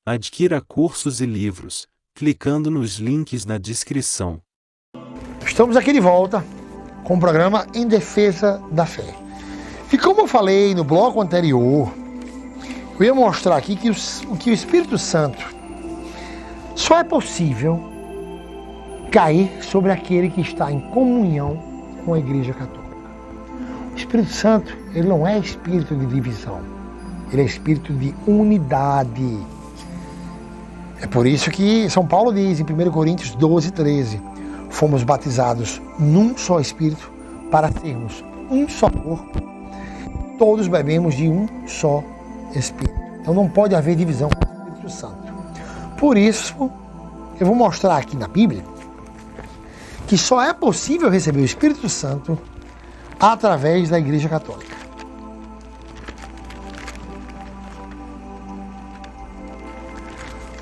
Adquira cursos e livros, clicando nos links na descrição. Estamos aqui de volta com o programa Em Defesa da Fé. E como eu falei no bloco anterior, eu ia mostrar aqui que o Espírito Santo só é possível cair sobre aquele que está em comunhão com a Igreja Católica. O Espírito Santo, ele não é espírito de divisão, ele é espírito de unidade. É por isso que São Paulo diz em 1 Coríntios 12, 13, fomos batizados num só Espírito para termos um só corpo, todos bebemos de um só Espírito. Então não pode haver divisão com o Espírito Santo. Por isso, eu vou mostrar aqui na Bíblia que só é possível receber o Espírito Santo através da Igreja Católica.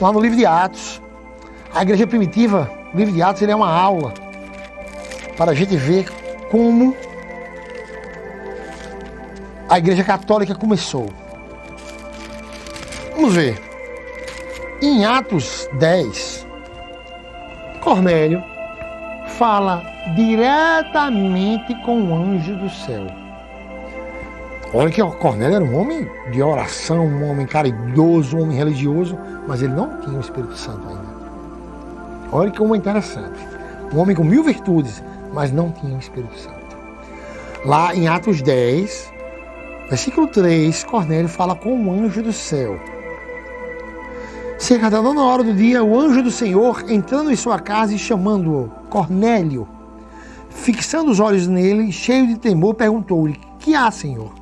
Lá no livro de Atos, a igreja primitiva, o livro de Atos, ele é uma aula para a gente ver como a Igreja Católica começou. Vamos ver. Em Atos 10, Cornélio fala diretamente com o anjo do céu. Olha que Cornélio era um homem de oração, um homem caridoso, um homem religioso, mas ele não tinha o Espírito Santo ainda. Olha que homem interessante. Um homem com 1000 virtudes, mas não tinha o Espírito Santo. Lá em Atos 10, versículo 3, Cornélio fala com o anjo do céu. Cerca da 9ª hora do dia, o anjo do Senhor, entrando em sua casa e chamando-o, Cornélio, fixando os olhos nele, cheio de temor, perguntou-lhe, que há, Senhor?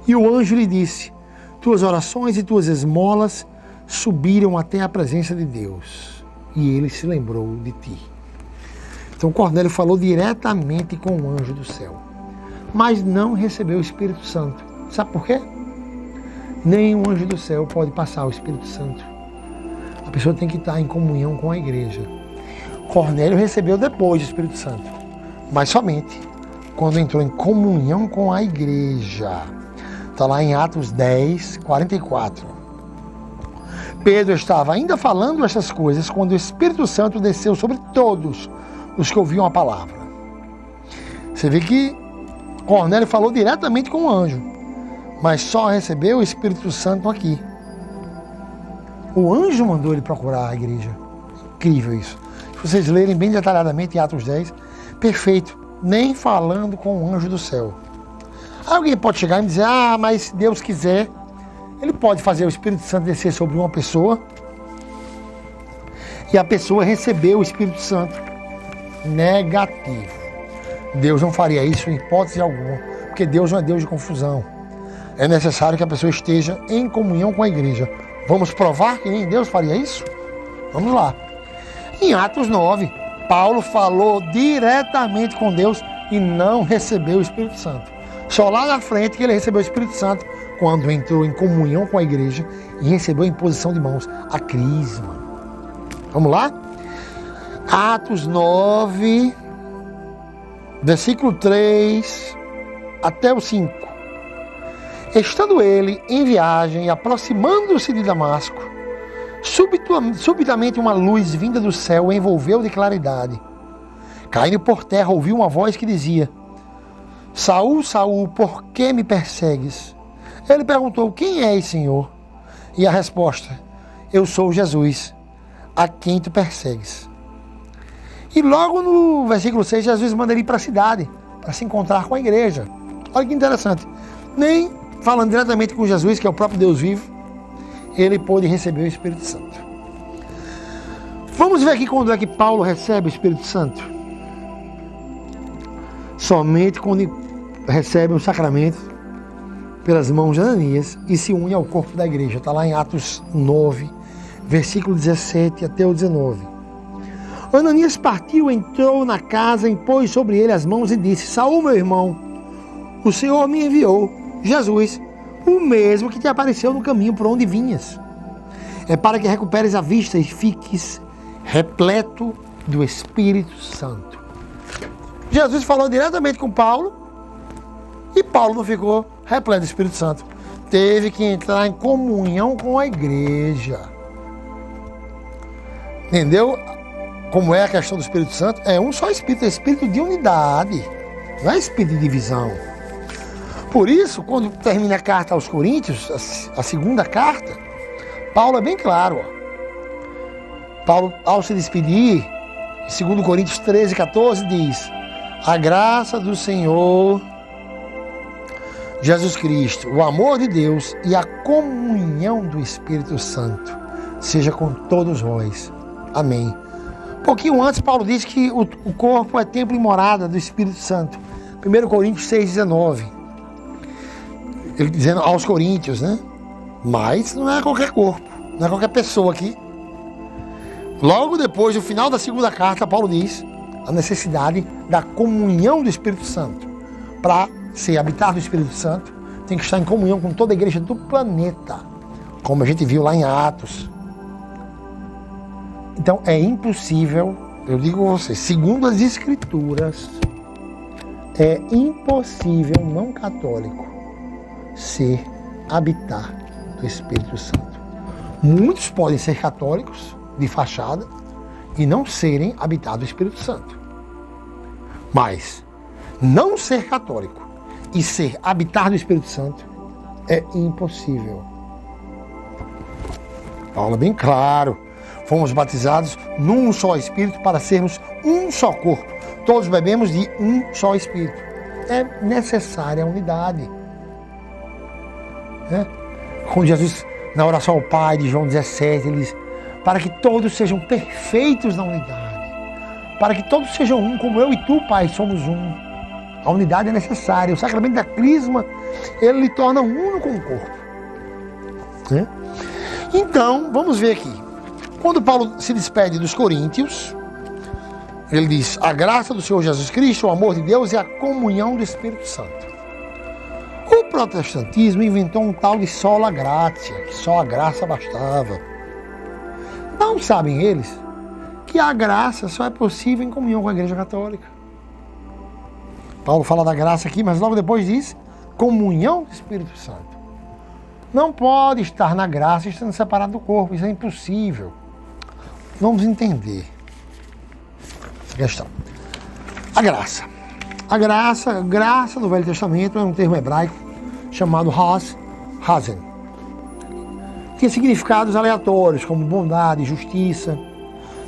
E o anjo lhe disse, tuas orações e tuas esmolas subiram até a presença de Deus, e ele se lembrou de ti. Então Cornélio falou diretamente com o anjo do céu, mas não recebeu o Espírito Santo. Sabe por quê? Nem o anjo do céu pode passar o Espírito Santo. A pessoa tem que estar em comunhão com a igreja. Cornélio recebeu depois o Espírito Santo, mas somente quando entrou em comunhão com a igreja. Está lá em Atos 10, 44. Pedro estava ainda falando essas coisas quando o Espírito Santo desceu sobre todos os que ouviam a palavra. Você vê que Cornélio falou diretamente com o anjo, mas só recebeu o Espírito Santo aqui. O anjo mandou ele procurar a igreja. Incrível isso. Se vocês lerem bem detalhadamente em Atos 10, perfeito. Nem falando com o anjo do céu. Alguém pode chegar e me dizer, mas se Deus quiser, ele pode fazer o Espírito Santo descer sobre uma pessoa e a pessoa receber o Espírito Santo. Negativo. Deus não faria isso em hipótese alguma, porque Deus não é Deus de confusão. É necessário que a pessoa esteja em comunhão com a igreja. Vamos provar que nem Deus faria isso? Vamos lá. Em Atos 9, Paulo falou diretamente com Deus e não recebeu o Espírito Santo. Só lá na frente que ele recebeu o Espírito Santo, quando entrou em comunhão com a igreja e recebeu a imposição de mãos, a crisma. Vamos lá? Atos 9, versículo 3 até o 5. Estando ele em viagem e aproximando-se de Damasco, subitamente uma luz vinda do céu o envolveu de claridade. Caindo por terra, ouviu uma voz que dizia, Saul, Saul, por que me persegues? Ele perguntou, quem és, Senhor? E a resposta, eu sou Jesus, a quem tu persegues. E logo no versículo 6, Jesus manda ele ir para a cidade, para se encontrar com a igreja. Olha que interessante. Nem falando diretamente com Jesus, que é o próprio Deus vivo, ele pôde receber o Espírito Santo. Vamos ver aqui quando é que Paulo recebe o Espírito Santo. Somente quando recebe o sacramento pelas mãos de Ananias e se une ao corpo da igreja. Está lá em Atos 9, versículo 17 até o 19. Ananias partiu, entrou na casa, impôs sobre ele as mãos e disse, Saul, meu irmão, o Senhor me enviou, Jesus, o mesmo que te apareceu no caminho por onde vinhas. É para que recuperes a vista e fiques repleto do Espírito Santo. Jesus falou diretamente com Paulo e Paulo não ficou repleto do Espírito Santo. Teve que entrar em comunhão com a igreja. Entendeu como é a questão do Espírito Santo? É um só Espírito, é Espírito de unidade, não é Espírito de divisão. Por isso, quando termina a carta aos Coríntios, a segunda carta, Paulo é bem claro. Paulo, ao se despedir, em 2 Coríntios 13, 14, diz: a graça do Senhor Jesus Cristo, o amor de Deus e a comunhão do Espírito Santo seja com todos vós. Amém. Um pouquinho antes, Paulo diz que o corpo é templo e morada do Espírito Santo. 1 Coríntios 6, 19. Ele dizendo aos Coríntios, né? Mas não é qualquer corpo, não é qualquer pessoa aqui. Logo depois, no final da segunda carta, Paulo diz a necessidade da comunhão do Espírito Santo. Para ser habitado do Espírito Santo, tem que estar em comunhão com toda a igreja do planeta, como a gente viu lá em Atos. Então é impossível, eu digo a vocês, segundo as Escrituras, é impossível não católico habitar do Espírito Santo. Muitos podem ser católicos de fachada e não serem habitados do Espírito Santo. Mas não ser católico e ser habitado do Espírito Santo é impossível. Paulo é bem claro. Fomos batizados num só Espírito para sermos um só corpo. Todos bebemos de um só Espírito. É necessária a unidade. Quando Jesus, na oração ao Pai de João 17, ele diz: para que todos sejam perfeitos na unidade, para que todos sejam um, como eu e tu, Pai, somos um. A unidade é necessária. O sacramento da crisma, ele lhe torna uno com o corpo. Então, vamos ver aqui. Quando Paulo se despede dos Coríntios, ele diz: a graça do Senhor Jesus Cristo, o amor de Deus e a comunhão do Espírito Santo. O protestantismo inventou um tal de sola gratia, que só a graça bastava. Não sabem eles que a graça só é possível em comunhão com a Igreja Católica. Paulo fala da graça aqui, mas logo depois diz comunhão do Espírito Santo. Não pode estar na graça estando separado do corpo, isso é impossível. Vamos entender essa questão. A graça. Graça no Velho Testamento é um termo hebraico chamado hasen. Tinha significados aleatórios, como bondade, justiça.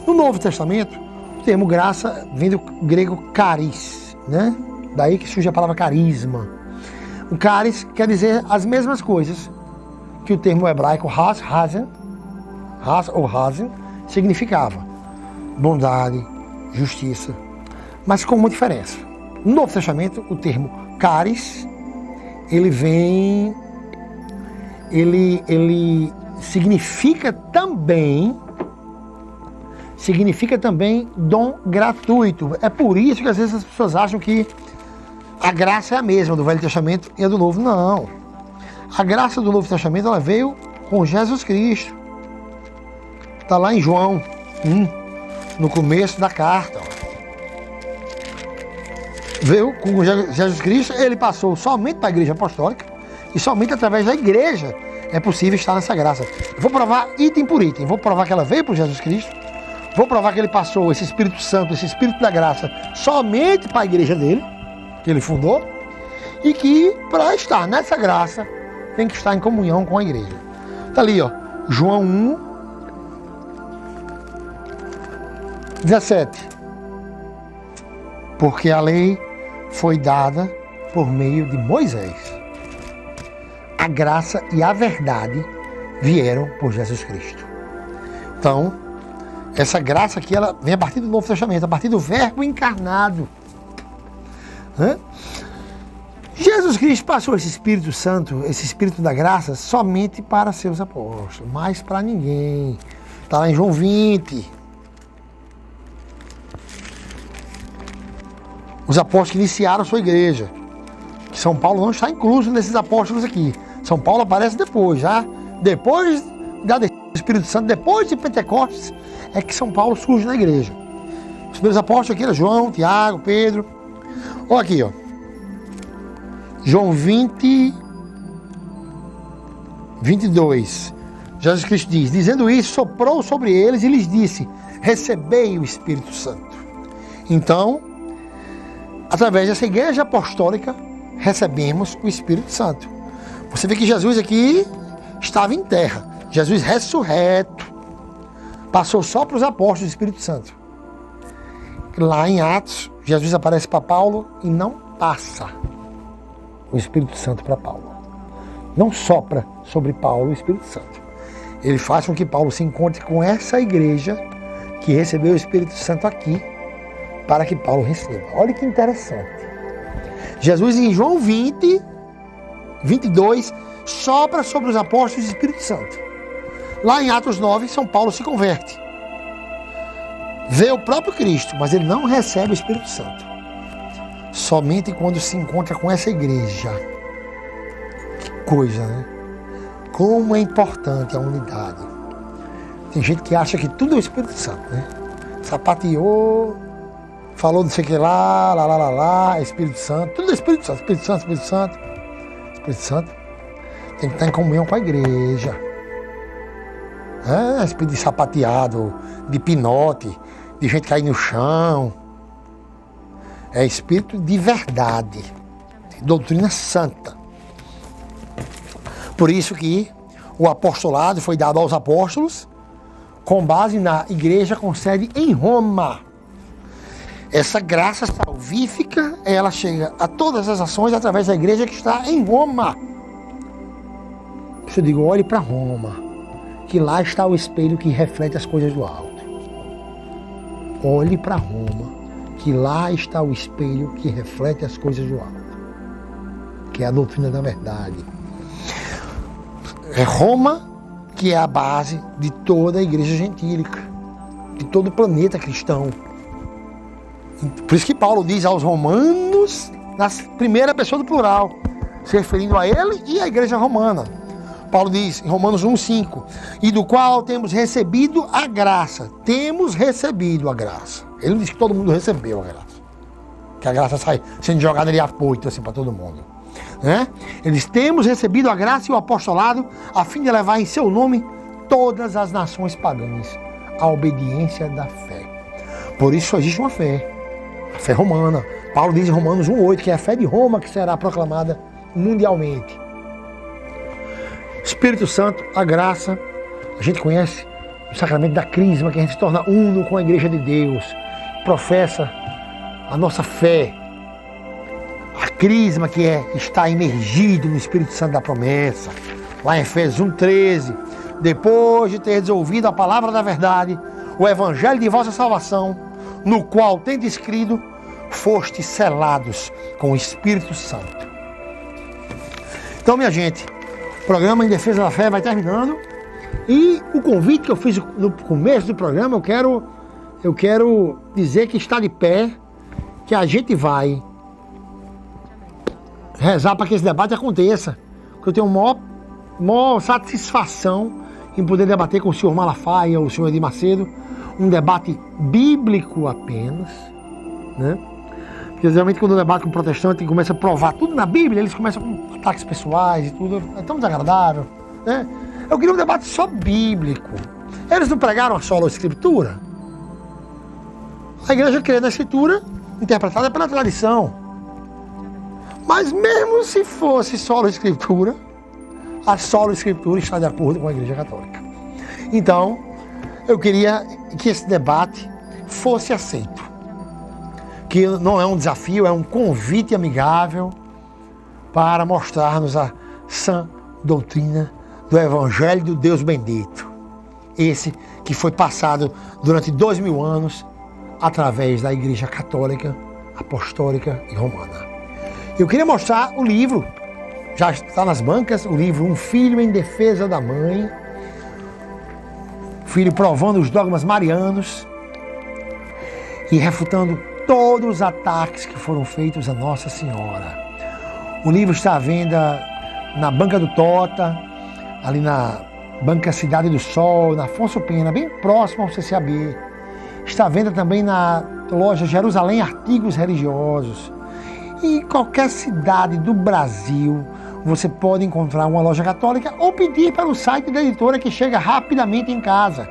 No Novo Testamento, o termo graça vem do grego charis, né? Daí que surge a palavra carisma. O charis quer dizer as mesmas coisas que o termo hebraico hasen significava: bondade, justiça, mas com uma diferença. No Novo Testamento, o termo charis, ele significa também dom gratuito. É por isso que às vezes as pessoas acham que a graça é a mesma do Velho Testamento e a do Novo. Não. A graça do Novo Testamento, ela veio com Jesus Cristo. Está lá em João 1, no começo da carta. Veio com Jesus Cristo, ele passou somente para a igreja apostólica e somente através da igreja é possível estar nessa graça. Eu vou provar item por item. Vou provar que ela veio por Jesus Cristo. Vou provar que ele passou esse Espírito Santo, esse Espírito da graça, somente para a igreja dele, que ele fundou, e que para estar nessa graça tem que estar em comunhão com a igreja. Está ali, ó, João 1, 17. Porque a lei foi dada por meio de Moisés. A graça e a verdade vieram por Jesus Cristo. Então, essa graça aqui, ela vem a partir do Novo Testamento, a partir do Verbo encarnado. Jesus Cristo passou esse Espírito Santo, esse Espírito da graça, somente para seus apóstolos, mais para ninguém. Está lá em João 20. Os apóstolos que iniciaram a sua igreja. São Paulo não está incluso nesses apóstolos aqui. São Paulo aparece depois, já. Depois da descida do Espírito Santo, depois de Pentecostes, é que São Paulo surge na igreja. Os primeiros apóstolos aqui eram João, Tiago, Pedro. Olha aqui, ó. João 20, 22. Jesus Cristo diz, dizendo isso, soprou sobre eles e lhes disse, recebei o Espírito Santo. Então, através dessa igreja apostólica, recebemos o Espírito Santo. Você vê que Jesus aqui estava em terra. Jesus ressurreto. Passou só para os apóstolos do Espírito Santo. Lá em Atos, Jesus aparece para Paulo e não passa o Espírito Santo para Paulo. Não sopra sobre Paulo o Espírito Santo. Ele faz com que Paulo se encontre com essa igreja que recebeu o Espírito Santo aqui, para que Paulo receba. Olha que interessante. Jesus em João 20, 22, sopra sobre os apóstolos o Espírito Santo. Lá em Atos 9, São Paulo se converte. Vê o próprio Cristo, mas ele não recebe o Espírito Santo. Somente quando se encontra com essa igreja. Que coisa, né? Como é importante a unidade. Tem gente que acha que tudo é o Espírito Santo, né? Sapateou, falou não sei o que lá, Espírito Santo. Tudo é Espírito Santo, Espírito Santo, Espírito Santo. Espírito Santo tem que estar em comunhão com a igreja. Espírito de sapateado, de pinote, de gente cair no chão. É espírito de verdade, de doutrina santa. Por isso que o apostolado foi dado aos apóstolos com base na igreja com sede em Roma. Essa graça salvífica, ela chega a todas as ações através da igreja que está em Roma. Eu digo, olhe para Roma, que lá está o espelho que reflete as coisas do alto. Olhe para Roma, que lá está o espelho que reflete as coisas do alto, que é a doutrina da verdade. É Roma que é a base de toda a igreja gentílica, de todo o planeta cristão. Por isso que Paulo diz aos romanos, na primeira pessoa do plural, se referindo a ele e à igreja romana. Paulo diz em Romanos 1,5, e do qual temos recebido a graça. Temos recebido a graça. Ele não diz que todo mundo recebeu a graça. Que a graça sai sendo jogada de apoio assim, para todo mundo. Né? Eles temos recebido a graça e o apostolado a fim de levar em seu nome todas as nações pagãs à obediência da fé. Por isso só existe uma fé, a fé romana. Paulo diz em Romanos 1,8 que é a fé de Roma que será proclamada mundialmente. Espírito Santo, a graça, a gente conhece o sacramento da crisma, que a gente se torna uno com a igreja de Deus, professa a nossa fé. A crisma que está imergido no Espírito Santo da promessa. Lá em Efésios 1,13, depois de ter ouvido a palavra da verdade, o evangelho de vossa salvação, no qual tendes crido, fostes selados com o Espírito Santo. Então, minha gente, o programa Em Defesa da Fé vai terminando. E o convite que eu fiz no começo do programa, eu quero dizer que está de pé, que a gente vai rezar para que esse debate aconteça. Que eu tenho maior satisfação em poder debater com o senhor Malafaia, o senhor Edir Macedo, um debate bíblico apenas, né? Porque geralmente quando eu debato com um protestante e começa a provar tudo na Bíblia, eles começam com ataques pessoais e tudo, é tão desagradável, né? Eu queria um debate só bíblico. Eles não pregaram a sola escritura? A igreja crê na escritura interpretada pela tradição. Mas mesmo se fosse solo escritura, a solo escritura está de acordo com a igreja católica. Então, eu queria que esse debate fosse aceito. Que não é um desafio, é um convite amigável para mostrarmos a sã doutrina do Evangelho do Deus bendito. Esse que foi passado durante 2000 anos através da Igreja Católica, Apostólica e Romana. Eu queria mostrar o livro, já está nas bancas, o livro Um Filho em Defesa da Mãe, filho provando os dogmas marianos e refutando todos os ataques que foram feitos a Nossa Senhora. O livro está à venda na Banca do Tota, ali na Banca Cidade do Sol, na Afonso Pena, bem próximo ao CCAB. Está à venda também na loja Jerusalém Artigos Religiosos. E em qualquer cidade do Brasil, você pode encontrar uma loja católica ou pedir pelo site da editora, que chega rapidamente em casa,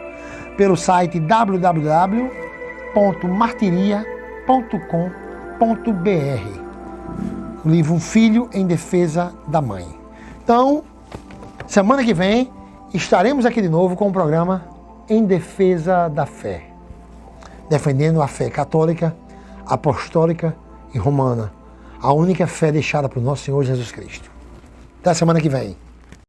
pelo site www.martiria.com.br. O livro Um Filho em Defesa da Mãe. Então, semana que vem estaremos aqui de novo com o programa Em Defesa da Fé, defendendo a fé católica, apostólica e romana, a única fé deixada por nosso Senhor Jesus Cristo. Até a semana que vem.